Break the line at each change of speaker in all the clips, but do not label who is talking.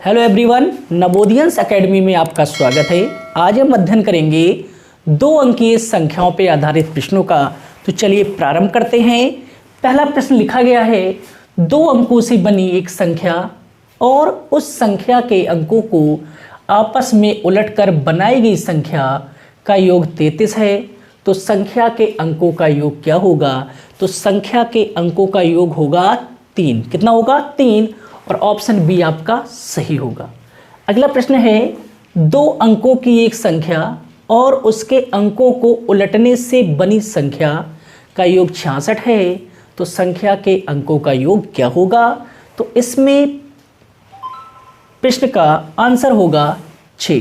Hello everyone, नवोदियंस academy में आपका स्वागत है। आज हम अध्ययन करेंगे 2 अंकीय संख्याओं पर आधारित प्रश्नों का। तो चलिए प्रारंभ करते हैं। पहला प्रश्न लिखा गया है, 2 अंकों से बनी एक संख्या और उस संख्या के अंकों को आपस में उलटकर बनाई गई संख्या का योग 33 है। तो संख्या के अंकों का योग क्या होगा? तो संख्या के अंकों का योग होगा 3। कितना होगा? 3। और ऑप्शन बी आपका सही होगा। अगला प्रश्न है, 2 अंकों की एक संख्या और उसके अंकों को उलटने से बनी संख्या का योग 66 है। तो संख्या के अंकों का योग क्या होगा? तो इसमें प्रश्न का आंसर होगा 6।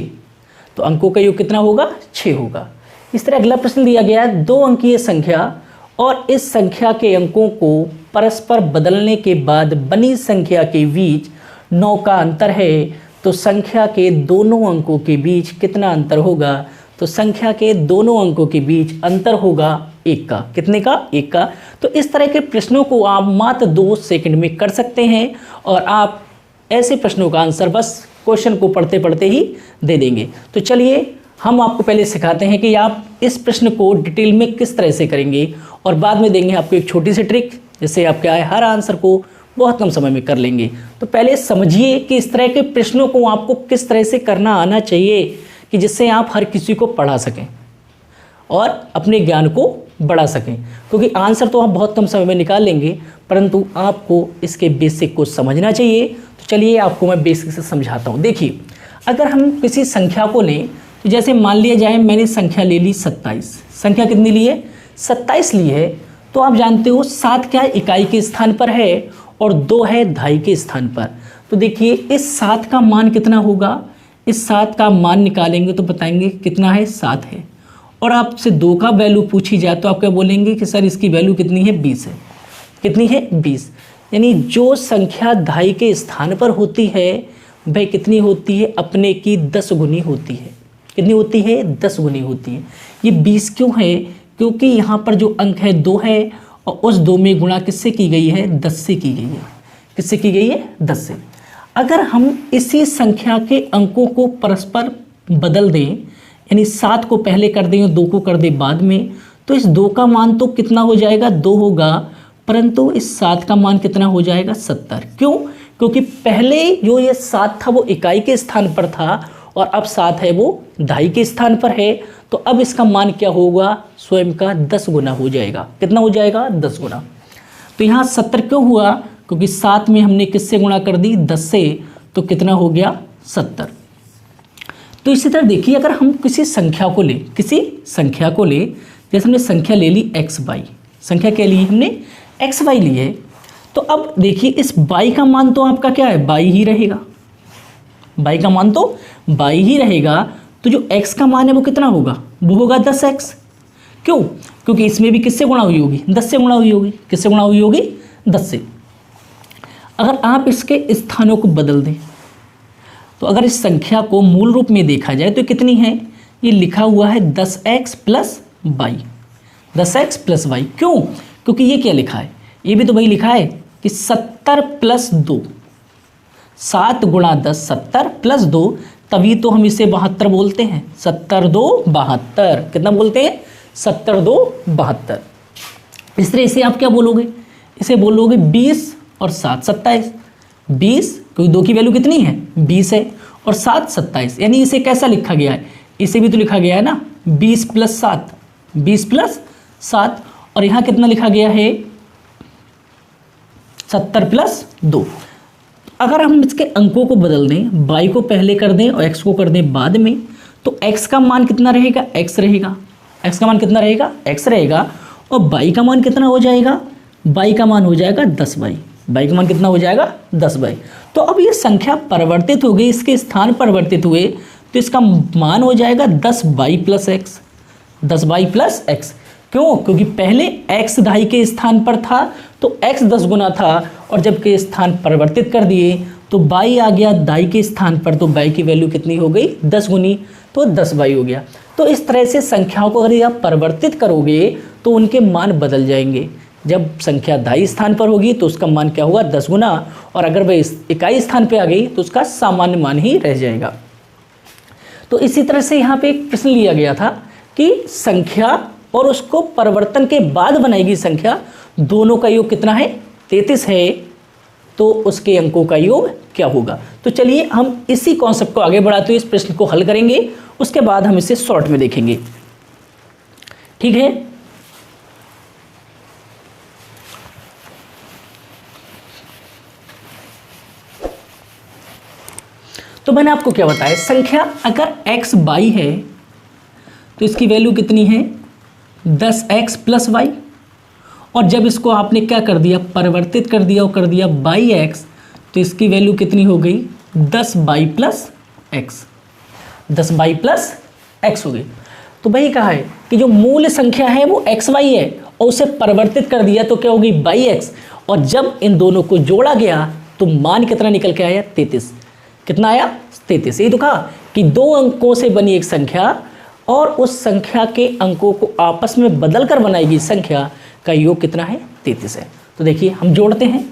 तो अंकों का योग कितना होगा? 6 होगा। इस तरह अगला प्रश्न दिया गया है, 2 अंकीय संख्या और इस संख्या के अंकों को परस्पर बदलने के बाद बनी संख्या के बीच 9 का अंतर है। तो संख्या के दोनों अंकों के बीच कितना अंतर होगा? तो संख्या के दोनों अंकों के बीच अंतर होगा 1 का। कितने का? 1 का। तो इस तरह के प्रश्नों को आप मात्र 2 सेकंड में कर सकते हैं और आप ऐसे प्रश्नों का आंसर बस क्वेश्चन को पढ़ते पढ़ते ही दे देंगे। तो चलिए हम आपको पहले सिखाते हैं कि आप इस प्रश्न को डिटेल में किस तरह से करेंगे और बाद में देंगे आपको एक छोटी सी ट्रिक, जिससे आप क्या है हर आंसर को बहुत कम समय में कर लेंगे। तो पहले समझिए कि इस तरह के प्रश्नों को आपको किस तरह से करना आना चाहिए कि जिससे आप हर किसी को पढ़ा सकें और अपने ज्ञान को बढ़ा सकें। क्योंकि आंसर तो आप बहुत कम समय में निकाल लेंगे, परंतु आपको इसके बेसिक को समझना चाहिए। तो चलिए आपको मैं बेसिक से समझाता हूँ। देखिए, अगर हम किसी संख्या को लें, तो जैसे मान लिया जाए मैंने संख्या ले ली 27। संख्या कितनी ली है? 27 ली है। तो आप जानते हो 7 क्या है? इकाई के स्थान पर है और 2 है दहाई के स्थान पर। तो देखिए इस 7 का मान कितना होगा? इस 7 का मान निकालेंगे तो बताएंगे कितना है? 7 है। और आपसे 2 का वैल्यू पूछी जाए तो आप क्या बोलेंगे कि सर इसकी वैल्यू कितनी है? 20 है। कितनी है? 20। यानी जो संख्या दहाई के स्थान पर होती है वह कितनी होती है? अपने की 10 गुनी होती है। कितनी होती है? 10 गुनी होती है। ये 20 क्यों है? क्योंकि यहाँ पर जो अंक है 2 है और उस 2 में गुणा किससे की गई है? 10 से की गई है। किससे की गई है? 10 से। अगर हम इसी संख्या के अंकों को परस्पर बदल दें, यानी 7 को पहले कर दें और 2 को कर दें बाद में, तो इस 2 का मान तो कितना हो जाएगा? 2 होगा, परंतु इस 7 का मान कितना हो जाएगा? 70। क्यों? क्योंकि पहले जो ये 7 था वो इकाई के स्थान पर था और अब 7 है वो दहाई के स्थान पर है। तो अब इसका मान क्या होगा? स्वयं का 10 गुना हो जाएगा। कितना हो जाएगा? 10 गुना। तो यहाँ 70 क्यों हुआ? क्योंकि 7 में हमने किससे गुणा कर दी? 10 से। तो कितना हो गया? 70। तो इसी तरह देखिए, अगर हम किसी संख्या को ले, जैसे हमने संख्या ले ली xy। संख्या क्या ली? हमने xy ली है। तो अब देखिए इस y का मान तो आपका क्या है? y ही रहेगा। y का मान तो y ही रहेगा। तो जो x का मान है वो कितना होगा? वो होगा 10x। क्यों? क्योंकि इसमें भी किससे गुणा हुई होगी? 10 से गुणा हुई होगी। किससे गुणा हुई होगी? 10 से। अगर आप इसके स्थानों को बदल दें, तो अगर इस संख्या को मूल रूप में देखा जाए तो कितनी है? ये लिखा हुआ है 10x plus y। 10x plus y। क्यों? क्योंकि ये क्या लिखा है? ये भी तो वही लिखा है कि 70 प्लस 2। 7 गुणा 10 70 प्लस 2, तभी तो हम इसे 72 बोलते हैं। 70 2 72। कितना बोलते हैं? 70 2 72। इस तरह इसे आप क्या बोलोगे? इसे बोलोगे 20 और 7 27। 20 क्योंकि 2 की वैल्यू कितनी है? 20 है और 7 27। यानी इसे कैसा लिखा गया है? इसे भी तो लिखा गया है ना 20 प्लस 7। 20 प्लस 7। और यहाँ कितना लिखा गया है? 70 प्लस 2। अगर हम इसके अंकों को बदल दें, y को पहले कर दें और x को कर दें बाद में, तो x का मान कितना रहेगा? x रहेगा। x का मान कितना रहेगा? x रहेगा। और y का मान कितना हो जाएगा? y का मान हो जाएगा 10y। y का मान कितना हो जाएगा? 10y। तो अब ये संख्या परिवर्तित हो गई, इसके स्थान परिवर्तित हुए, तो इसका मान हो जाएगा 10y plus x। 10y plus x। क्यों? क्योंकि पहले x दहाई के स्थान पर था तो x 10 गुना था, और जब के स्थान परिवर्तित कर दिए तो y आ गया दहाई के स्थान पर, तो y की वैल्यू कितनी हो गई? 10 गुनी। तो 10y हो गया। तो इस तरह से संख्याओं को अगर आप परिवर्तित करोगे तो उनके मान बदल जाएंगे। जब संख्या दाई स्थान पर होगी तो उसका मान क्या होगा 10 गुना, और अगर वह इकाई स्थान पे आ गई तो उसका सामान्य मान ही रह जाएगा। तो इसी तरह से यहाँ पे एक प्रश्न लिया गया था कि संख्या और उसको परिवर्तन के बाद बनाई गई संख्या दोनों का योग कितना है 33 है, तो उसके अंकों का योग क्या होगा। तो चलिए हम इसी कॉन्सेप्ट को आगे बढ़ाते हुए इस प्रश्न को हल करेंगे, उसके बाद हम इसे शॉर्ट में देखेंगे, ठीक है। तो मैंने आपको क्या बताया, संख्या अगर x बाई है तो इसकी वैल्यू कितनी है 10x प्लस वाई, और जब इसको आपने क्या कर दिया परिवर्तित कर दिया और कर दिया बाई एक्स, तो इसकी वैल्यू कितनी हो गई 10 by plus x, 10 by plus x हो गई। तो वही कहा है कि जो मूल संख्या है वो एक्स वाई है और उसे परिवर्तित कर दिया तो क्या होगी बाई एक्स, और जब इन दोनों को जोड़ा गया तो मान कितना निकल के आया 33। कितना आया 33। यही तो कहा कि दो अंकों से बनी एक संख्या और उस संख्या के अंकों को आपस में बदल कर बनाई गई संख्या का योग कितना है 33 है। तो देखिए हम जोड़ते हैं,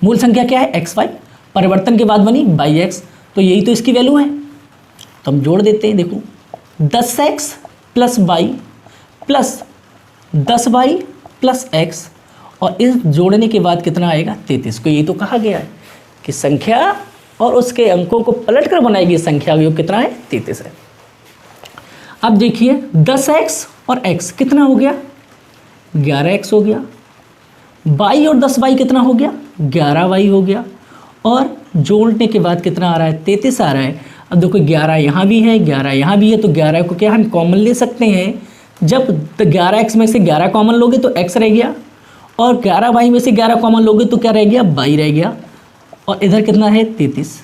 मूल संख्या क्या है एक्स वाई, परिवर्तन के बाद बनी बाई एक्स, तो यही तो इसकी वैल्यू है। तो हम जोड़ देते हैं, देखो 10x plus y plus 10 y plus x, और इस जोड़ने के बाद कितना आएगा 33। को यही तो कहा गया है कि संख्या और उसके अंकों को पलट कर बनाई गई संख्या का योग कितना है 33 है। अब देखिए 10x और x कितना हो गया 11x हो गया, वाई और 10y कितना हो गया 11y हो गया, और जोड़ने के बाद कितना आ रहा है 33 आ रहा है। अब देखो 11 यहाँ भी है 11 यहाँ भी है, तो 11 को क्या हम कॉमन ले सकते हैं। जब 11x में से 11 कॉमन लोगे तो x रह गया, और 11y में से 11 कॉमन लोगे तो क्या रह गया y रह गया, और इधर कितना है 33।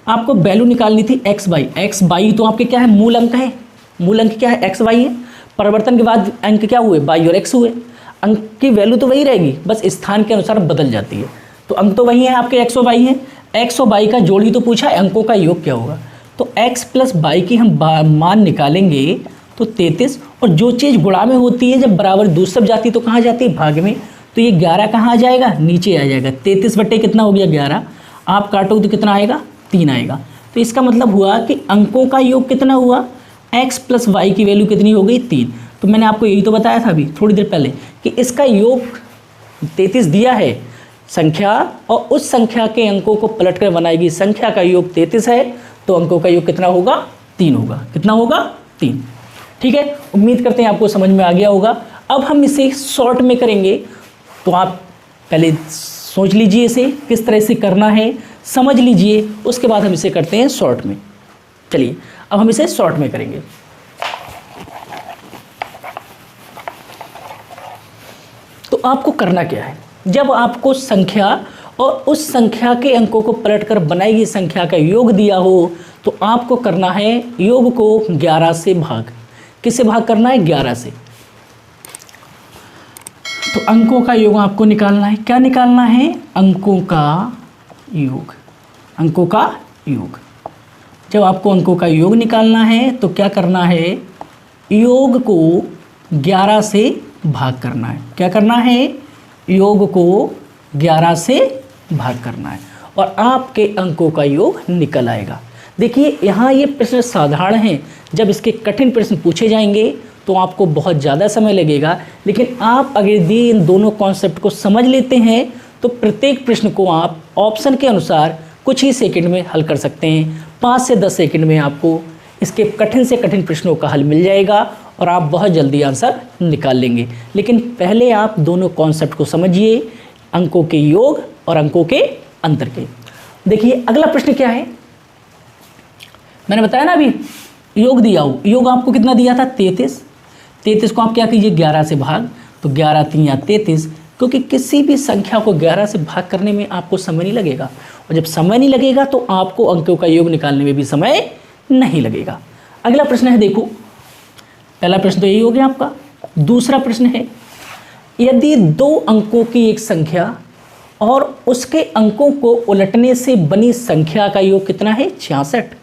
आपको वैल्यू निकालनी थी x बाई, तो आपके क्या है मूल अंक है, मूल अंक क्या है x बाई है, परिवर्तन के बाद अंक क्या हुए y और x हुए, अंक की वैल्यू तो वही रहेगी, बस स्थान के अनुसार बदल जाती है। तो अंक तो वही है आपके x और y हैं, x और y का जोड़ ही तो पूछा है, अंकों का योग क्या होगा। तो x प्लस y की हम मान निकालेंगे तो 33, और जो चीज़ गुणा में होती है जब बराबर दूसरी जाती है तो कहाँ जाती है भाग में, तो ये 11 कहाँ आ जाएगा नीचे आ जाएगा, 33 बटे कितना हो गया 11, आप काटोगे तो कितना आएगा 3 आएगा। तो इसका मतलब हुआ कि अंकों का योग कितना हुआ x प्लस वाई की वैल्यू कितनी हो गई 3। तो मैंने आपको यही तो बताया था अभी थोड़ी देर पहले कि इसका योग 33 दिया है संख्या, और उस संख्या के अंकों को पलटकर बनाएगी संख्या का योग 33 है, तो अंकों का योग कितना होगा 3 होगा। कितना होगा 3। ठीक है, उम्मीद करते हैं आपको समझ में आ गया होगा। अब हम इसे शॉर्ट में करेंगे, तो आप पहले सोच लीजिए इसे किस तरह से करना है, समझ लीजिए, उसके बाद हम इसे करते हैं शॉर्ट में। चलिए अब हम इसे शॉर्ट में करेंगे। तो आपको करना क्या है, जब आपको संख्या और उस संख्या के अंकों को पलटकर बनाई गई संख्या का योग दिया हो, तो आपको करना है योग को 11 से भाग। किससे भाग करना है 11 से। तो अंकों का योग आपको निकालना है, क्या निकालना है अंकों का योग, अंकों का योग। जब आपको अंकों का योग निकालना है तो क्या करना है, योग को 11 से भाग करना है। क्या करना है, योग को 11 से भाग करना है, और आपके अंकों का योग निकल आएगा। देखिए यहाँ ये प्रश्न साधारण हैं, जब इसके कठिन प्रश्न पूछे जाएंगे तो आपको बहुत ज़्यादा समय लगेगा, लेकिन आप अगर यदि इन दोनों कॉन्सेप्ट को समझ लेते हैं तो प्रत्येक प्रश्न को आप ऑप्शन के अनुसार कुछ ही सेकंड में हल कर सकते हैं। 5 से 10 सेकंड में आपको इसके कठिन से कठिन प्रश्नों का हल मिल जाएगा और आप बहुत जल्दी आंसर निकाल लेंगे। लेकिन पहले आप दोनों कॉन्सेप्ट को समझिए, अंकों के योग और अंकों के अंतर के। देखिए अगला प्रश्न क्या है, मैंने बताया ना अभी योग दिया हो, योग आपको कितना दिया था 33। 33 को आप क्या कीजिए 11 से भाग, तो 11 3 या 33, क्योंकि किसी भी संख्या को 11 से भाग करने में आपको समय नहीं लगेगा, और जब समय नहीं लगेगा तो आपको अंकों का योग निकालने में भी समय नहीं लगेगा। अगला प्रश्न है, देखो पहला प्रश्न तो यही हो गया आपका। दूसरा प्रश्न है, यदि 2 अंकों की एक संख्या और उसके अंकों को उलटने से बनी संख्या का योग कितना है 66,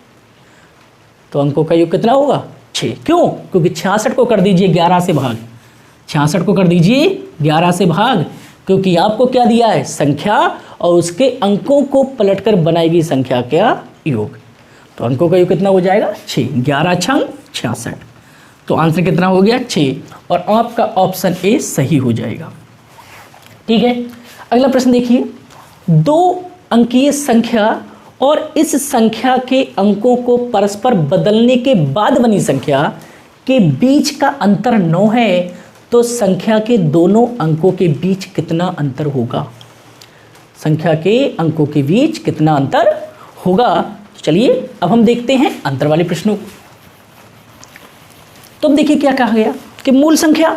तो अंकों का योग कितना होगा 6। क्यों, क्योंकि 66 को कर दीजिए 11 से भाग, 66 को कर दीजिए 11 से भाग, क्योंकि आपको क्या दिया है, संख्या और उसके अंकों को पलटकर बनाई गई संख्या का योग। तो अंकों का योग कितना हो जाएगा 6, 11 छंग 66। तो आंसर कितना हो गया 6, और आपका ऑप्शन ए सही हो जाएगा। ठीक है, अगला प्रश्न देखिए, 2 अंकीय संख्या और इस संख्या के अंकों को परस्पर बदलने के बाद बनी संख्या के बीच का अंतर 9 है, तो संख्या के दोनों अंकों के बीच कितना अंतर होगा? संख्या के अंकों के बीच कितना अंतर होगा? तो चलिए अब हम देखते हैं अंतर वाले प्रश्नों को। तो अब देखिए क्या कहा गया कि मूल संख्या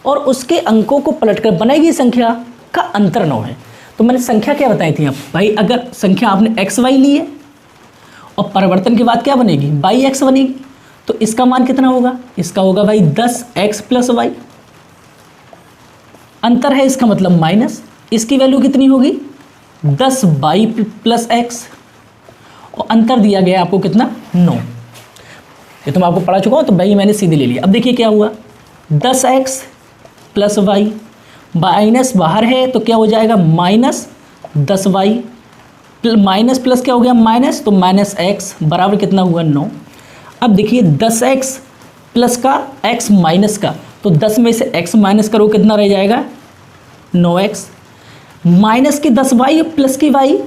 और उसके अंकों को पलटकर बनाई गई संख्या का अंतर 9 है। तो मैंने संख्या क्या बताई थी आप भाई, अगर संख्या आपने एक्स वाई ली है और परिवर्तन के बाद क्या बनेगी, बाई एक्स बनेगी, तो इसका मान कितना होगा, इसका होगा भाई 10x प्लस वाई। अंतर है इसका मतलब माइनस, इसकी वैल्यू कितनी होगी 10 बाई प्लस एक्स, और अंतर दिया गया आपको कितना 9। ये तो मैं आपको पढ़ा चुका हूँ, तो भाई मैंने सीधे ले लिया। अब देखिए क्या हुआ, 10x प्लस वाई, माइनस बाहर है तो क्या हो जाएगा माइनस 10y, माइनस प्लस क्या हो गया माइनस, तो माइनस x बराबर कितना हुआ 9। अब देखिए 10x प्लस का x माइनस का, तो 10 में से x माइनस करो कितना रह जाएगा 9x, माइनस की 10y प्लस की y,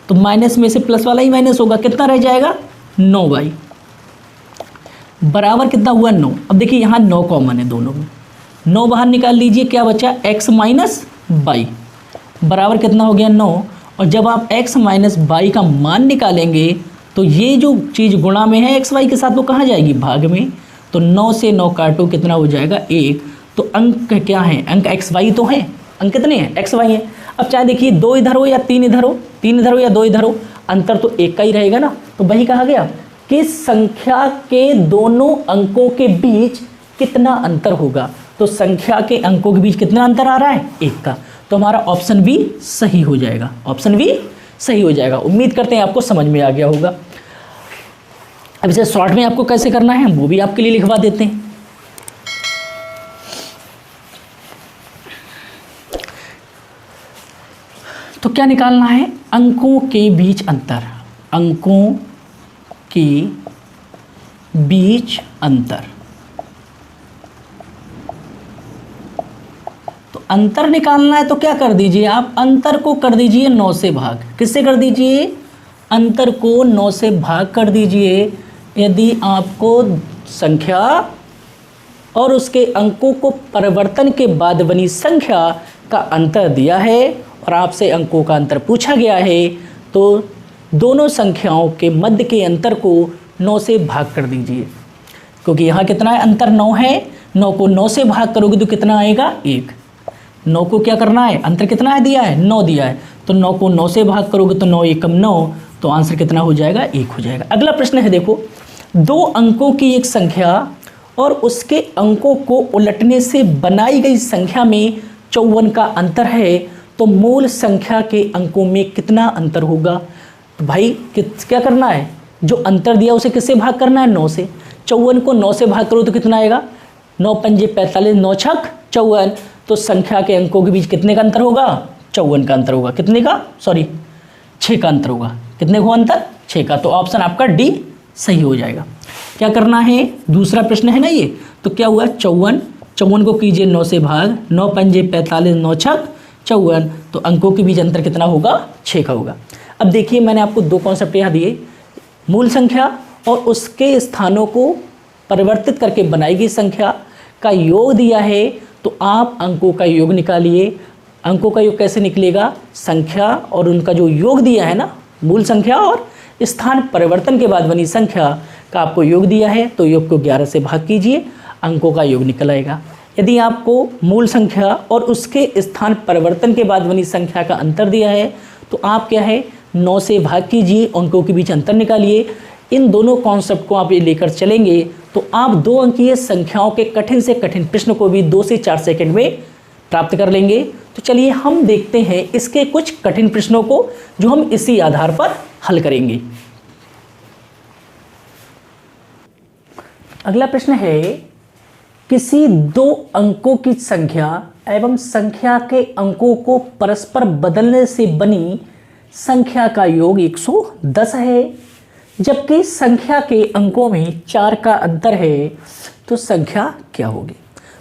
तो माइनस में से प्लस वाला ही माइनस होगा, कितना रह जाएगा 9y बराबर कितना हुआ 9। अब देखिए यहाँ 9 कॉमन है दोनों में, 9 बाहर निकाल लीजिए, क्या बचा x माइनस बाई बराबर कितना हो गया 9। और जब आप x माइनस बाई का मान निकालेंगे तो ये जो चीज़ गुणा में है x वाई के साथ वो कहाँ जाएगी, भाग में। तो 9 से 9 काटो कितना हो जाएगा 1। तो अंक क्या है, अंक x वाई तो है, अंक कितने हैं x वाई है। अब चाहे देखिए 2 इधर हो या 3 इधर हो, 3 इधर हो या 2 इधर हो, अंतर तो एक का ही रहेगा ना। तो वही कहा गया कि संख्या के दोनों अंकों के बीच कितना अंतर होगा, तो संख्या के अंकों के बीच कितना अंतर आ रहा है, 1 का। तो हमारा ऑप्शन बी सही हो जाएगा, ऑप्शन बी सही हो जाएगा। उम्मीद करते हैं आपको समझ में आ गया होगा। अब इसे शॉर्ट में आपको कैसे करना है वो भी आपके लिए लिखवा देते हैं। तो क्या निकालना है, अंकों के बीच अंतर, अंकों के बीच अंतर। तो अंतर निकालना है तो क्या कर दीजिए आप, अंतर को कर दीजिए 9 से भाग। किससे कर दीजिए, अंतर को 9 से भाग कर दीजिए। यदि आपको संख्या और उसके अंकों को परिवर्तन के बाद बनी संख्या का अंतर दिया है और आपसे अंकों का अंतर पूछा गया है, तो दोनों संख्याओं के मध्य के अंतर को 9 से भाग कर दीजिए। क्योंकि यहाँ कितना है, अंतर 9 है, 9 को 9 से भाग करोगे तो कितना आएगा 1। 9 को क्या करना है, अंतर कितना है दिया है 9 दिया है, तो 9 को 9 से भाग करोगे तो 9 एकम 9, तो आंसर कितना हो जाएगा 1 हो जाएगा। अगला प्रश्न है देखो, 2 अंकों की एक संख्या और उसके अंकों को उलटने से बनाई गई संख्या में 54 का अंतर है, तो मूल संख्या के अंकों में कितना अंतर होगा। तो भाई क्या करना है, जो अंतर दिया उसे किससे भाग करना है 9 से। 54 को 9 से भाग करो तो कितना आएगा, 9 पंजे 45, 9 छक 54, तो संख्या के अंकों के बीच कितने का अंतर होगा, 54 का अंतर होगा। कितने का, सॉरी 6 का अंतर होगा। कितने को अंतर, 6 का। तो ऑप्शन आपका डी सही हो जाएगा। क्या करना है, दूसरा प्रश्न है ना ये, तो क्या हुआ 54 को कीजिए 9 से भाग, 9 पंजे 45, 9 छक 54, तो अंकों के बीच अंतर कितना होगा 6 का होगा। अब देखिए मैंने आपको 2 कॉन्सेप्ट यहाँ दिए, मूल संख्या और उसके स्थानों को परिवर्तित करके बनाई गई संख्या का योग दिया है, तो आप अंकों का योग निकालिए। अंकों का योग कैसे निकलेगा, संख्या और उनका जो योग दिया है ना, मूल संख्या और स्थान परिवर्तन के बाद बनी संख्या का आपको योग दिया है, तो योग को 11 से भाग कीजिए, अंकों का योग निकल आएगा। यदि आपको मूल संख्या और उसके स्थान परिवर्तन के बाद बनी संख्या का अंतर दिया है, तो आप क्या है 9 से भाग कीजिए, अंकों के बीच अंतर निकालिए। इन दोनों कॉन्सेप्ट को आप ये लेकर चलेंगे तो आप 2 अंकीय संख्याओं के कठिन से कठिन प्रश्न को भी 2 से 4 सेकंड में प्राप्त कर लेंगे। तो चलिए हम देखते हैं इसके कुछ कठिन प्रश्नों को, जो हम इसी आधार पर हल करेंगे। अगला प्रश्न है, किसी दो अंकों की संख्या एवं संख्या के अंकों को परस्पर बदलने से बनी संख्या का योग 110 है, जबकि संख्या के अंकों में 4 का अंतर है, तो संख्या क्या होगी।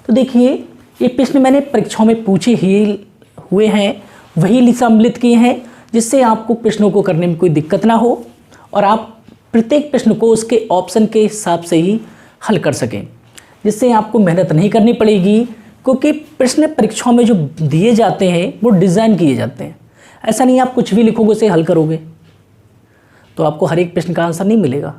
तो देखिए ये प्रश्न मैंने परीक्षाओं में पूछे ही हुए हैं, वही सम्मिलित किए हैं, जिससे आपको प्रश्नों को करने में कोई दिक्कत ना हो और आप प्रत्येक प्रश्न को उसके ऑप्शन के हिसाब से ही हल कर सकें, जिससे आपको मेहनत नहीं करनी पड़ेगी, क्योंकि प्रश्न परीक्षाओं में जो दिए जाते हैं वो डिज़ाइन किए जाते हैं। ऐसा नहीं आप कुछ भी लिखोगे उसे हल करोगे तो आपको हर एक प्रश्न का आंसर नहीं मिलेगा।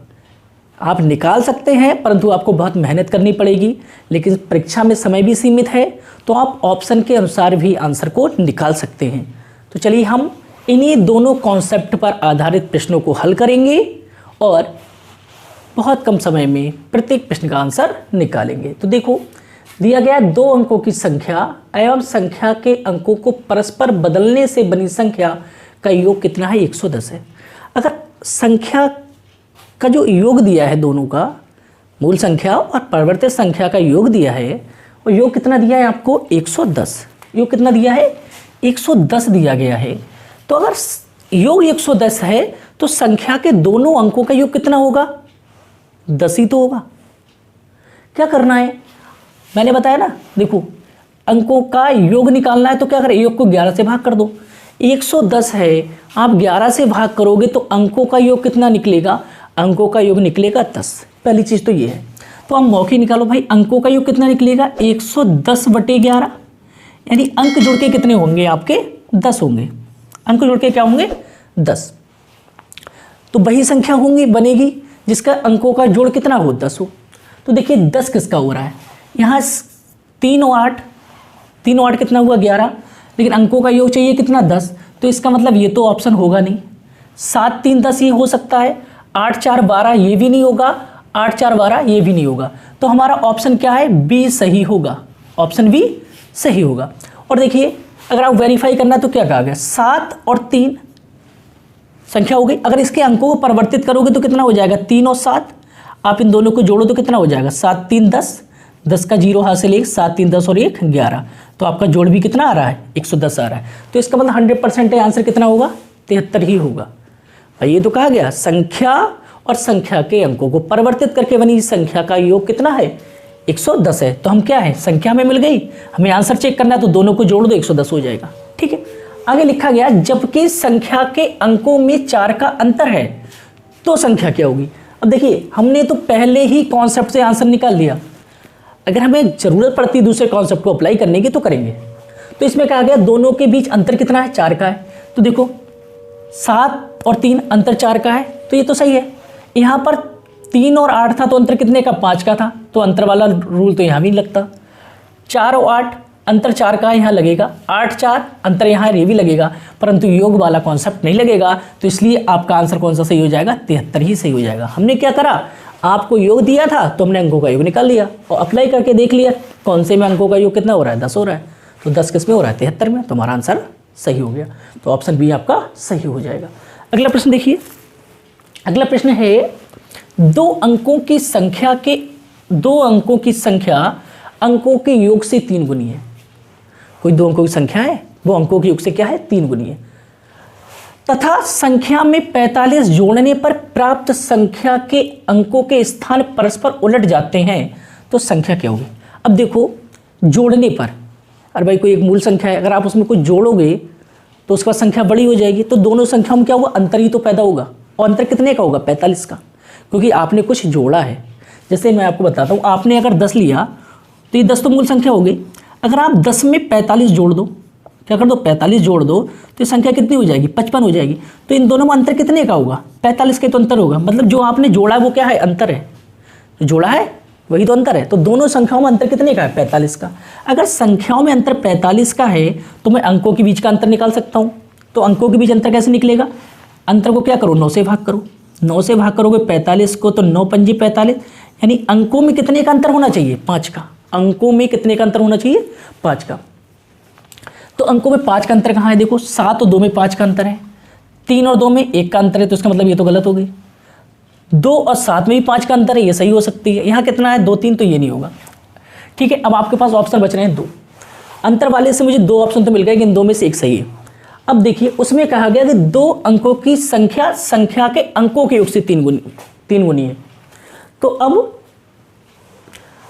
आप निकाल सकते हैं परंतु आपको बहुत मेहनत करनी पड़ेगी, लेकिन परीक्षा में समय भी सीमित है तो आप ऑप्शन के अनुसार भी आंसर को निकाल सकते हैं। तो चलिए हम इन्हीं दोनों कॉन्सेप्ट पर आधारित प्रश्नों को हल करेंगे और बहुत कम समय में प्रत्येक प्रश्न का आंसर निकालेंगे। तो देखो दिया गया दो अंकों की संख्या एवं संख्या के अंकों को परस्पर बदलने से बनी संख्या का योग कितना है, 110 है। अगर संख्या का जो योग दिया है दोनों का, मूल संख्या और परिवर्तित संख्या का योग दिया है, और योग कितना दिया है आपको 110, योग कितना दिया है 110 दिया गया है। तो अगर योग 110 है तो संख्या के दोनों अंकों का योग कितना होगा, 10 ही तो होगा। क्या करना है, मैंने बताया ना, देखो अंकों का योग निकालना है तो क्या करें, योग को 11 से भाग कर दो। 110 है, आप 11 से भाग करोगे तो अंकों का योग कितना निकलेगा, अंकों का योग निकलेगा 10। पहली चीज़ तो ये है। तो हम मौखिक निकालो भाई, अंकों का योग कितना निकलेगा 110/11, यानी अंक जुड़ के कितने होंगे आपके 10 होंगे, अंक जुड़ के क्या होंगे 10। तो वही संख्या होंगी बनेगी जिसका अंकों का जोड़ कितना हो 10 हो। तो देखिए 10 किसका हो रहा है, यहाँ 3 और 8 कितना हुआ 11, लेकिन अंकों का योग चाहिए कितना 10, तो इसका मतलब ये तो ऑप्शन होगा नहीं। 7 3 10 ये हो सकता है, 8 4 12 ये भी नहीं होगा, 8 4 12 ये भी नहीं होगा। तो हमारा ऑप्शन क्या है, बी सही होगा, ऑप्शन बी सही होगा। और देखिए अगर आप वेरीफाई करना तो क्या कहा गया, 7 और 3 संख्या हो गई। अगर इसके अंकों को परिवर्तित करोगे तो कितना हो जाएगा, 3 और 7, आप इन दोनों को जोड़ो तो कितना हो जाएगा, 7 3 10, 10 का 0 हासिल 1, 7 3 10 और 1 11, तो आपका जोड़ भी कितना आ रहा है 110 आ रहा है। तो इसका मतलब 100% आंसर कितना होगा, 73 ही होगा। भाई ये तो कहा गया संख्या और संख्या के अंकों को परिवर्तित करके बनी संख्या का योग कितना है 110 है। तो हम क्या है, संख्या में मिल गई, हमें आंसर चेक करना है तो दोनों को जोड़ दो 110 हो जाएगा। ठीक है, आगे लिखा गया जबकि संख्या के अंकों में 4 का अंतर है तो संख्या क्या होगी। अब देखिए हमने तो पहले ही कॉन्सेप्ट से आंसर निकाल दिया, अगर हमें ज़रूरत पड़ती है दूसरे कॉन्सेप्ट को अप्लाई करने की तो करेंगे। तो इसमें कहा गया दोनों के बीच अंतर कितना है, 4 का है। तो देखो 7 और 3 अंतर 4 का है, तो ये तो सही है। यहाँ पर 3 और 8 था तो अंतर कितने का, 5 का था, तो अंतर वाला रूल तो यहाँ भी नहीं लगता। 4 और 8 अंतर 4 का यहाँ लगेगा, 8 4 अंतर यहाँ ये भी लगेगा, परंतु योग वाला कॉन्सेप्ट नहीं लगेगा। तो इसलिए आपका आंसर कौन सा सही हो जाएगा, 73 ही सही हो जाएगा। हमने क्या करा, आपको योग दिया था तो हमने अंकों का योग निकाल लिया और अप्लाई करके देख लिया कौन से में अंकों का योग कितना हो रहा है, 10 हो रहा है। तो 10 किस में हो रहा है, 73 में, तो हमारा आंसर सही हो गया। तो ऑप्शन बी आपका सही हो जाएगा। अगला प्रश्न देखिए, अगला प्रश्न है दो अंकों की संख्या अंकों के योग से 3 गुनी है। कोई दो अंकों की संख्या है, वो अंकों के योग से क्या है 3 गुनी है, तथा संख्या में 45 जोड़ने पर प्राप्त संख्या के अंकों के स्थान परस्पर उलट जाते हैं तो संख्या क्या होगी। अब देखो जोड़ने पर, अरे भाई कोई एक मूल संख्या है, अगर आप उसमें कुछ जोड़ोगे तो उसका संख्या बड़ी हो जाएगी, तो दोनों संख्याओं में क्या होगा, अंतर ही तो पैदा होगा। और अंतर कितने का होगा, 45 का, क्योंकि आपने कुछ जोड़ा है। जैसे मैं आपको बताता हूँ, आपने अगर 10 लिया तो ये 10 तो मूल संख्या हो गई। अगर आप 10 में 45 जोड़ दो, क्या कर दो 45 जोड़ दो, तो ये संख्या कितनी हो जाएगी, 55 हो जाएगी। तो इन दोनों में अंतर कितने का होगा, 45 का तो अंतर होगा। मतलब जो आपने जोड़ा है वो क्या है, अंतर है, जो जोड़ा है वही तो अंतर है। तो दोनों संख्याओं में अंतर कितने का है, 45 का। अगर संख्याओं में अंतर 45 का है तो मैं अंकों के बीच का अंतर निकाल सकता हूँ। तो अंकों के बीच अंतर कैसे निकलेगा, अंतर को क्या करो 9 से भाग करो, 9 से भाग करोगे 45 को, तो 9 पंजी 45, यानी अंकों में कितने का अंतर होना चाहिए, 5 का। अंकों में कितने का अंतर होना चाहिए, 5 का। तो अंकों में 5 का अंतर कहाँ है, देखो 7 और 2 में 5 का अंतर है, 3 और 2 में 1 का अंतर है, तो इसका मतलब ये तो गलत हो गई। 2 और 7 में भी 5 का अंतर है, ये सही हो सकती है। यहाँ कितना है 2 3, तो ये नहीं होगा। ठीक है, अब आपके पास ऑप्शन बच रहे हैं 2। अंतर वाले से मुझे 2 ऑप्शन तो मिल गए, लेकिन 2 में से एक सही है। अब देखिए उसमें कहा गया कि 2 अंकों की संख्या के अंकों के योग से 3 गुनी है। तो अब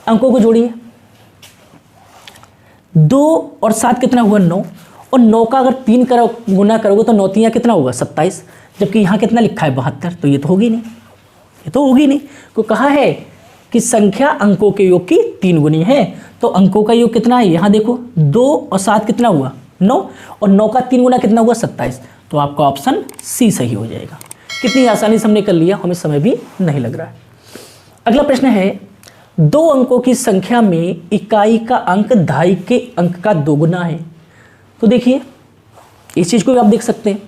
अंकों को जोड़िए, 2 और 7 कितना हुआ 9, और 9 का अगर 3 गुना करोगे तो 9 3 कितना होगा 27, जबकि यहाँ कितना लिखा है 72, तो ये तो होगी नहीं, ये तो होगी नहीं। तो कहा है कि संख्या अंकों के योग की 3 गुनी है, तो अंकों का योग कितना है, यहाँ देखो 2 और 7 कितना हुआ 9, और 9 का 3 गुना कितना हुआ 27, तो आपका ऑप्शन सी सही हो जाएगा। कितनी आसानी से हमने कर लिया, हमें समय भी नहीं लग रहा है। अगला प्रश्न है 2 अंकों की संख्या में इकाई का अंक दहाई के अंक का 2 गुना है। तो देखिए इस चीज़ को भी आप देख सकते हैं,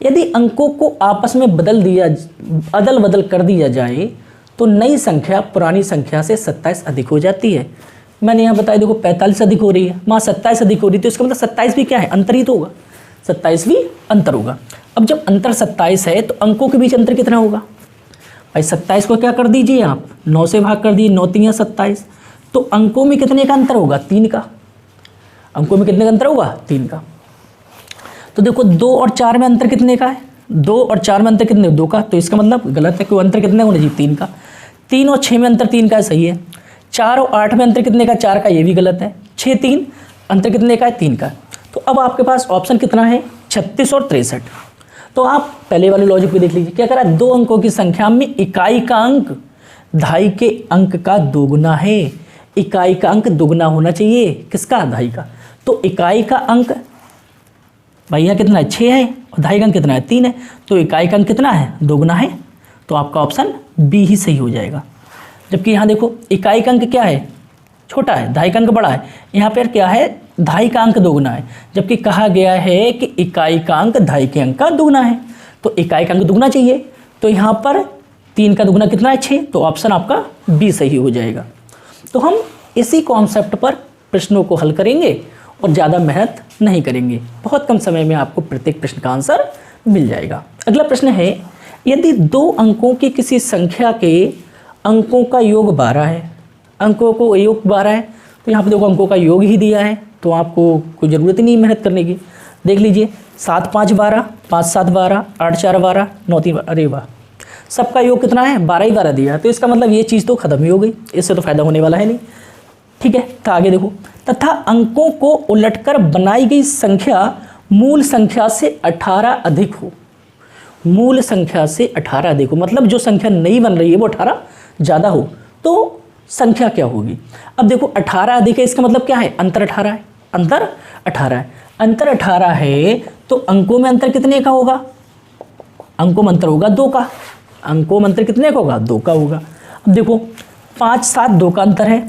यदि अंकों को आपस में अदल बदल कर दिया जाए तो नई संख्या पुरानी संख्या से 27 अधिक हो जाती है। मैंने यहाँ बताया देखो 45 अधिक हो रही है, वहाँ 27 अधिक हो रही है, तो इसका मतलब 27 भी क्या है, अंतर ही तो होगा, 27 भी अंतर होगा। अब जब अंतर 27 है तो अंकों के बीच अंतर कितना होगा भाई, 27 को क्या कर दीजिए आप 9 से भाग कर दीजिए, 9 3 27, तो अंकों में कितने का अंतर होगा 3 का, अंकों में कितने का अंतर होगा 3 का। तो देखो 2 और 4 में अंतर कितने का है, 2 और 4 में अंतर कितने 2 का, तो इसका मतलब गलत है, कोई अंतर कितने होना चाहिए 3 का। 3 और 6 में अंतर 3 का है, सही है। 4 और 8 में अंतर कितने का 4 का, ये भी गलत है। 6 3 अंतर कितने का है 3 का। तो अब आपके पास ऑप्शन कितना है 36 और 63। तो आप पहले वाले लॉजिक भी देख लीजिए, क्या करा 2 अंकों की संख्या में इकाई का अंक दहाई के अंक का 2 गुना है। इकाई का अंक 2 गुना होना चाहिए, किसका, दहाई का। तो इकाई का अंक भाई यहाँ कितना है 6 है, और दहाई का अंक कितना है 3 है, तो इकाई का अंक कितना है 2 गुना है, तो आपका ऑप्शन बी ही सही हो जाएगा। जबकि यहाँ देखो इकाई का अंक क्या है छोटा है, दहाई का अंक बड़ा है, यहाँ पर क्या है दहाई का अंक 2 गुना है, जबकि कहा गया है कि इकाई का अंक दहाई के अंक का 2 गुना है, तो इकाई का अंक 2 गुना चाहिए। तो यहाँ पर 3 का 2 गुना कितना है 6, तो ऑप्शन आपका बी सही हो जाएगा। तो हम इसी कॉन्सेप्ट पर प्रश्नों को हल करेंगे और ज़्यादा मेहनत नहीं करेंगे, बहुत कम समय में आपको प्रत्येक प्रश्न का आंसर मिल जाएगा। अगला प्रश्न है यदि 2 अंकों की किसी संख्या के अंकों का योग 12 है, अंकों को योग 12 है, तो यहाँ पर देखो अंकों का योग ही दिया है, तो आपको कोई ज़रूरत ही नहीं मेहनत करने की। देख लीजिए 7 5 12, 5 7 12, 8 4 12, 9 3, अरे वाह, सबका योग कितना है 12 ही 12 दिया है, तो इसका मतलब ये चीज़ तो खत्म ही हो गई, इससे तो फायदा होने वाला है नहीं। ठीक है, तो आगे देखो, तथा अंकों को उलटकर बनाई गई संख्या मूल संख्या से 18 अधिक हो। मूल संख्या से 18 अधिक हो मतलब जो संख्या नई बन रही है वो 18 ज़्यादा हो, तो संख्या क्या होगी। अब देखो 18 अधिक है, इसका मतलब क्या है अंतर 18 है, अंतर 18 है, अंतर 18 है, तो अंकों में अंतर कितने का होगा, अंकों में अंतर होगा 2 का, अंकों में अंतर कितने का होगा 2 का होगा। अब देखो 5 7 2 का अंतर है,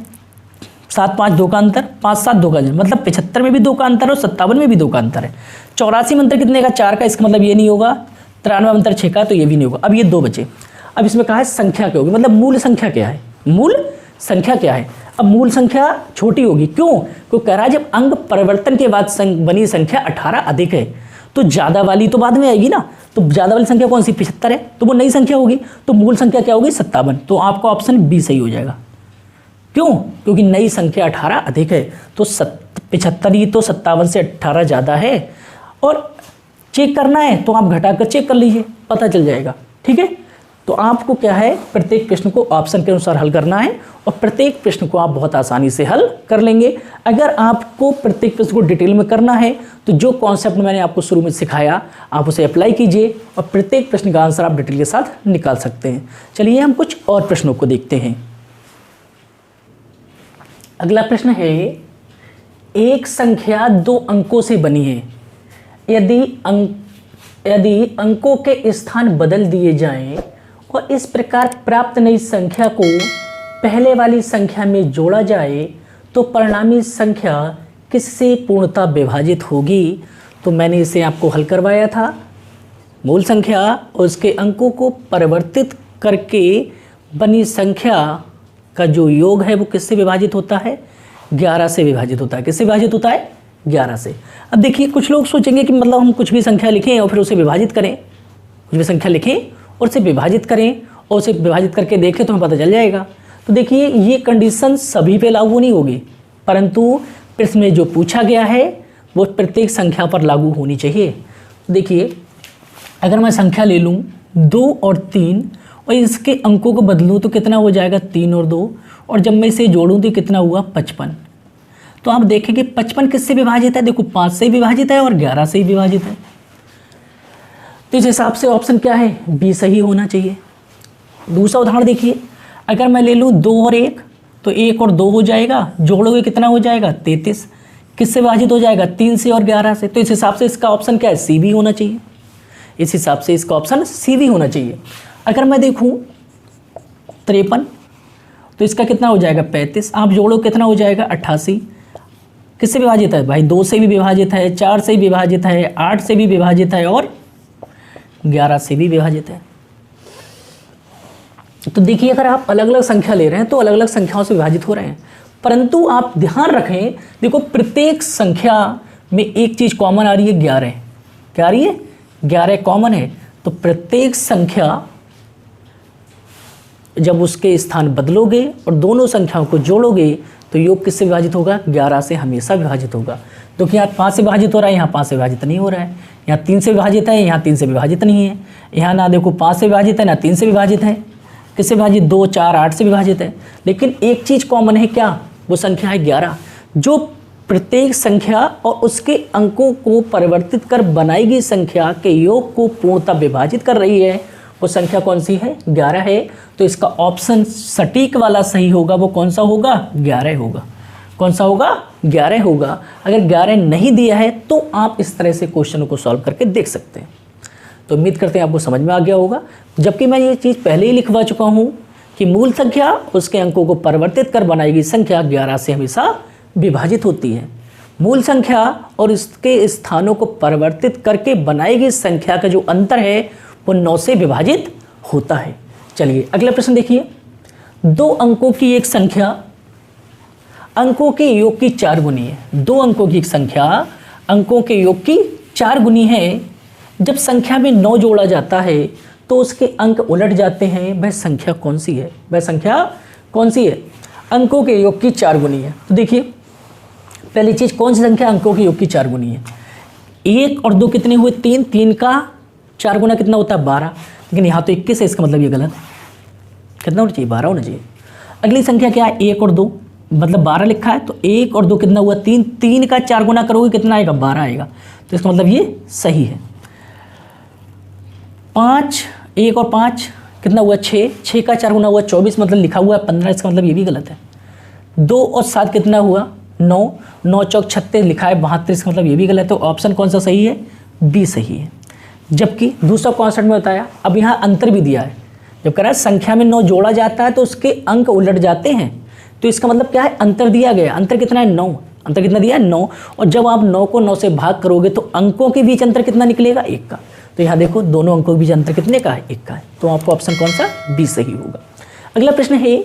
7 5 2 का अंतर, 5 7 2 का अंतर, मतलब 75 में भी 2 का अंतर है और 57 में भी 2 का अंतर है। 84 में अंतर कितने का 4 का, इसका मतलब ये नहीं होगा। 93 में अंतर 6 का, तो ये भी नहीं होगा। अब ये 2 बचे। अब इसमें कहा है संख्या क्या होगी, मतलब मूल संख्या क्या है, मूल संख्या क्या है। अब मूल संख्या छोटी होगी, क्यों, क्योंकि कह रहा है जब अंक परिवर्तन के बाद बनी संख्या 18 अधिक है, तो ज़्यादा वाली तो बाद में आएगी ना, तो ज़्यादा वाली संख्या कौन सी 75 है, तो वो नई संख्या होगी, तो मूल संख्या क्या होगी 57, तो आपका ऑप्शन बी सही हो जाएगा। क्यों, क्योंकि नई संख्या 18 अधिक है, तो 75 ही तो 57 से 18 ज़्यादा है। और चेक करना है तो आप घटाकर चेक कर लीजिए, पता चल जाएगा। ठीक है, तो आपको क्या है प्रत्येक प्रश्न को ऑप्शन के अनुसार हल करना है, और प्रत्येक प्रश्न को आप बहुत आसानी से हल कर लेंगे। अगर आपको प्रत्येक प्रश्न को डिटेल में करना है तो जो कॉन्सेप्ट मैंने आपको शुरू में सिखाया आप उसे अप्लाई कीजिए, और प्रत्येक प्रश्न का आंसर आप डिटेल के साथ निकाल सकते हैं। चलिए हम कुछ और प्रश्नों को देखते हैं। अगला प्रश्न है एक संख्या 2 अंकों से बनी है, यदि अंकों के स्थान बदल दिए जाएं और इस प्रकार प्राप्त नई संख्या को पहले वाली संख्या में जोड़ा जाए तो परिणामी संख्या किससे पूर्णतः विभाजित होगी। तो मैंने इसे आपको हल करवाया था। मूल संख्या और उसके अंकों को परिवर्तित करके बनी संख्या का जो योग है वो किससे विभाजित होता है, 11 से विभाजित होता है। किससे विभाजित होता है, 11 से। अब देखिए कुछ लोग सोचेंगे कि मतलब हम कुछ भी संख्या लिखें और फिर उसे विभाजित करें, कुछ भी संख्या लिखें और उसे विभाजित करें और उसे विभाजित करके देखें तो हमें पता चल जाएगा। तो तो देखिए ये कंडीशन सभी पे लागू नहीं होगी, परंतु प्रश्न में जो पूछा गया है वो प्रत्येक संख्या पर लागू होनी चाहिए। देखिए अगर मैं संख्या ले लूँ 2 और 3 और इसके अंकों को बदलूँ तो कितना हो जाएगा 3 और 2, और जब मैं इसे जोड़ूँ तो कितना हुआ 55। तो आप देखेंगे 55 किससे विभाजित है, देखो 5 से विभाजित है और 11 से विभाजित है। तो इस हिसाब से ऑप्शन क्या है, बी सही होना चाहिए। दूसरा उदाहरण देखिए, अगर मैं ले लूँ 2 और 1 तो 1 और 2 हो जाएगा, जोड़ोगे कितना हो जाएगा 33। किससे विभाजित हो जाएगा 3 से और 11 से। तो इस हिसाब से इसका ऑप्शन क्या है, सी भी होना चाहिए। इस हिसाब से इसका ऑप्शन सी भी होना चाहिए। अगर मैं देखूँ 53 तो इसका कितना हो जाएगा 35, आप जोड़ो कितना हो जाएगा 88। किससे विभाजित है भाई, 2 से भी विभाजित है, 4 से भी विभाजित है, 8 से भी विभाजित है और 11 से भी विभाजित है। तो देखिए अगर आप अलग अलग संख्या ले रहे हैं तो अलग अलग संख्याओं से विभाजित हो रहे हैं, परंतु आप ध्यान रखें, देखो प्रत्येक संख्या में एक चीज़ कॉमन आ रही है 11। क्या आ रही है 11 कॉमन है। तो प्रत्येक संख्या जब उसके स्थान बदलोगे और दोनों संख्याओं को जोड़ोगे तो योग किससे विभाजित होगा, 11 से हमेशा विभाजित होगा। तो यहाँ 5 से विभाजित हो रहा है, यहाँ 5 से विभाजित नहीं हो रहा है। यहाँ 3 से विभाजित है, यहाँ 3 से विभाजित नहीं है। यहाँ ना देखो 5 से विभाजित है ना 3 से विभाजित है। किससे विभाजित, 2, 4, 8 से विभाजित है। लेकिन एक चीज़ कॉमन है, क्या, वो संख्या है 11, जो प्रत्येक संख्या और उसके अंकों को परिवर्तित कर बनाई गई संख्या के योग को पूर्णतः विभाजित कर रही है। वो संख्या कौन सी है, 11 है। तो इसका ऑप्शन सटीक वाला सही होगा, वो कौन सा होगा, 11 होगा। कौन सा होगा, 11 होगा। अगर 11 नहीं दिया है तो आप इस तरह से क्वेश्चन को सॉल्व करके देख सकते हैं। तो उम्मीद करते हैं आपको समझ में आ गया होगा। जबकि मैं ये चीज़ पहले ही लिखवा चुका हूँ कि मूल संख्या उसके अंकों को परिवर्तित कर बनाई गई संख्या 11 से हमेशा विभाजित होती है। मूल संख्या और इसके स्थानों को परिवर्तित करके बनाई गई संख्या का जो अंतर है वो 9 से विभाजित होता है। चलिए अगला प्रश्न देखिए, 2 अंकों की एक संख्या अंकों के योग की 4 गुनी है। 2 अंकों की एक संख्या अंकों के योग की 4 गुनी है। जब संख्या में 9 जोड़ा जाता है तो उसके अंक उलट जाते हैं। वह संख्या कौन सी है, वह संख्या कौन सी है, अंकों के योग की 4 गुनी है। तो देखिए पहली चीज़, कौन सी संख्या अंकों के योग की 4 गुनी है। 1 और 2 कितने हुए, 3, 3 का 4 गुना कितना होता है 12। लेकिन यहाँ तो 21 है, इसका मतलब ये गलत है। कितना होना चाहिए, 12 होना चाहिए। अगली संख्या क्या है, 1 और 2, मतलब 12 लिखा है तो 1 और 2 कितना हुआ 3, 3 का 4 गुना करोगे कितना आएगा 12 आएगा। तो इसका मतलब ये सही है। 5, 1 और 5 कितना हुआ 6, 6 का 4 गुना हुआ 24, मतलब लिखा हुआ है 15, इसका मतलब ये भी गलत है। 2 और 7 कितना हुआ 9, 9 चौक 36 लिखा है 72, इसका मतलब ये भी गलत है। तो ऑप्शन कौन सा सही है, बी सही है। जबकि दूसरा कॉन्सेप्ट में बताया, अब यहाँ अंतर भी दिया है। जब कह रहा है संख्या में 9 जोड़ा जाता है तो उसके अंक उलट जाते हैं, तो इसका मतलब क्या है, अंतर दिया गया। अंतर कितना है 9, अंतर कितना दिया है 9, और जब आप 9 को 9 से भाग करोगे तो अंकों के बीच अंतर कितना निकलेगा 1 का। तो यहाँ देखो दोनों अंकों के बीच अंतर कितने का है 1 का है। तो आपको ऑप्शन कौन सा, बी सही होगा। अगला प्रश्न है,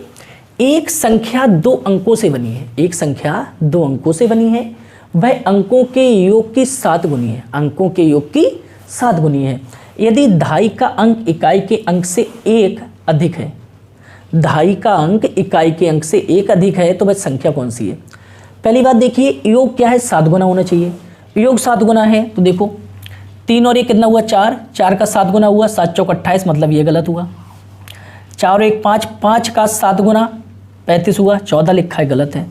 एक संख्या 2 अंकों से बनी है। एक संख्या 2 अंकों से बनी है, वह अंकों के योग की 7 गुनी है। अंकों के योग की 7 गुनी है। यदि दहाई का अंक इकाई के अंक से 1 अधिक है, दहाई का अंक इकाई के अंक से 1 अधिक है तो वह संख्या कौन सी है। पहली बात देखिए, योग क्या है 7 गुना होना चाहिए। योग 7 गुना है तो देखो 3 और 1 कितना हुआ 4, 4 का 7 गुना हुआ 7 चौक 28, मतलब ये गलत हुआ। 4 और 1 5, 5 का 7 गुना 35 हुआ, 14 लिखा है गलत है।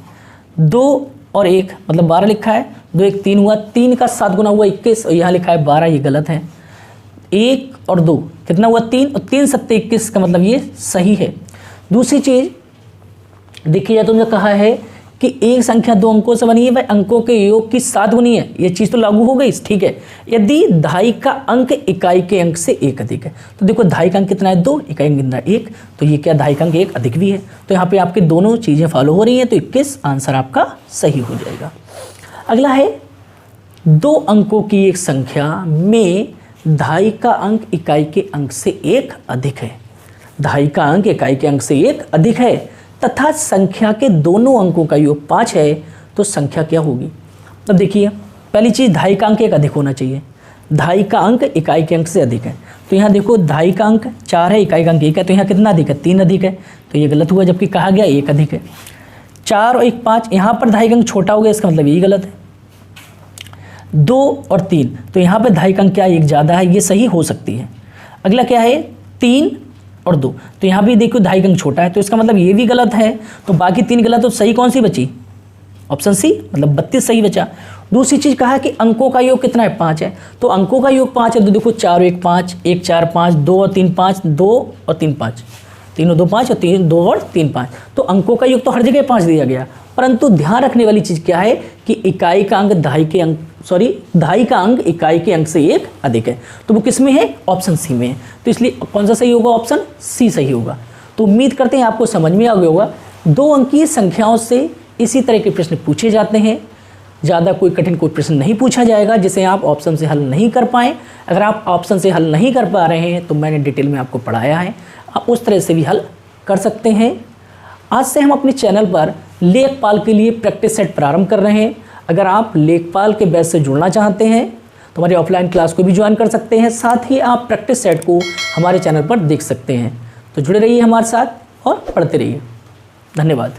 2 और 1 मतलब 12 लिखा है, 2 1 3 हुआ, 3 का 7 गुना हुआ 21 और यहाँ लिखा है 12, ये गलत है। 1 और 2 कितना हुआ 3 और 3 7 21 का मतलब ये सही है। दूसरी चीज़ देखिए, तुमने कहा है कि एक संख्या 2 अंकों से बनी है, वह अंकों के योग की 7 गुनी है। ये चीज़ तो लागू हो गई, ठीक है। यदि दहाई का अंक इकाई के अंक से 1 अधिक है, तो देखो दहाई का अंक कितना है 2, इकाई अंक कितना 1, तो ये क्या दहाई का अंक 1 अधिक भी है। तो यहाँ पे आपकी दोनों चीज़ें फॉलो हो रही हैं, तो 21 आंसर आपका सही हो जाएगा। अगला है, 2 अंकों की एक संख्या में दहाई का अंक इकाई के अंक से 1 अधिक है। दहाई का अंक इकाई के अंक से 1 अधिक है तथा संख्या के दोनों अंकों का योग 5 है, तो संख्या क्या होगी। अब देखिए पहली चीज़, दहाई का अंक 1 अधिक होना चाहिए। दहाई का अंक इकाई के अंक से अधिक है, तो यहाँ देखो दहाई का अंक 4 है, इकाई का अंक 1 है, तो यहाँ कितना अधिक है 3 अधिक है। तो तो ये गलत हुआ, जबकि कहा गया 1 अधिक है। 4 और 1 5, यहाँ पर 2.5 अंक छोटा हो गया, इसका मतलब यही गलत है। 2 और 3, तो यहाँ पे 2.5 अंक क्या 1 ज़्यादा है, ये सही हो सकती है। अगला क्या है 3 और 2, तो यहाँ भी देखो 2.5 अंक छोटा है, तो इसका मतलब ये भी गलत है। तो बाकी 3 गलत, तो सही कौन सी बची, ऑप्शन सी, मतलब 32 सही बचा। दूसरी चीज़ कहा कि अंकों का योग कितना है 5 है, तो अंकों का योग 5 है, तो देखो 4 और 1 5, 1 4 5, 2 और 3 5, 2 और 3 5, 3 और 2 5 और 3 2 और 3 5, तो अंकों का योग तो हर जगह 5 दिया गया। परंतु ध्यान रखने वाली चीज़ क्या है कि इकाई का अंक 2.5 के अंक, सॉरी 2.5 का अंक इकाई के अंक से 1 अधिक है, तो वो किस में है, ऑप्शन सी में है। तो इसलिए कौन सा सही होगा, ऑप्शन सी सही होगा। तो उम्मीद करते हैं आपको समझ में आ गया होगा। 2 अंकीय संख्याओं से इसी तरह के प्रश्न पूछे जाते हैं, ज़्यादा कोई कठिन कोई प्रश्न नहीं पूछा जाएगा जिसे आप ऑप्शन से हल नहीं कर पाएँ। अगर आप ऑप्शन से हल नहीं कर पा रहे हैं तो मैंने डिटेल में आपको पढ़ाया है, आप उस तरह से भी हल कर सकते हैं। आज से हम अपने चैनल पर लेखपाल के लिए प्रैक्टिस सेट प्रारंभ कर रहे हैं। अगर आप लेखपाल के बैच से जुड़ना चाहते हैं तो हमारी ऑफलाइन क्लास को भी ज्वाइन कर सकते हैं, साथ ही आप प्रैक्टिस सेट को हमारे चैनल पर देख सकते हैं। तो जुड़े रहिए हमारे साथ और पढ़ते रहिए। धन्यवाद।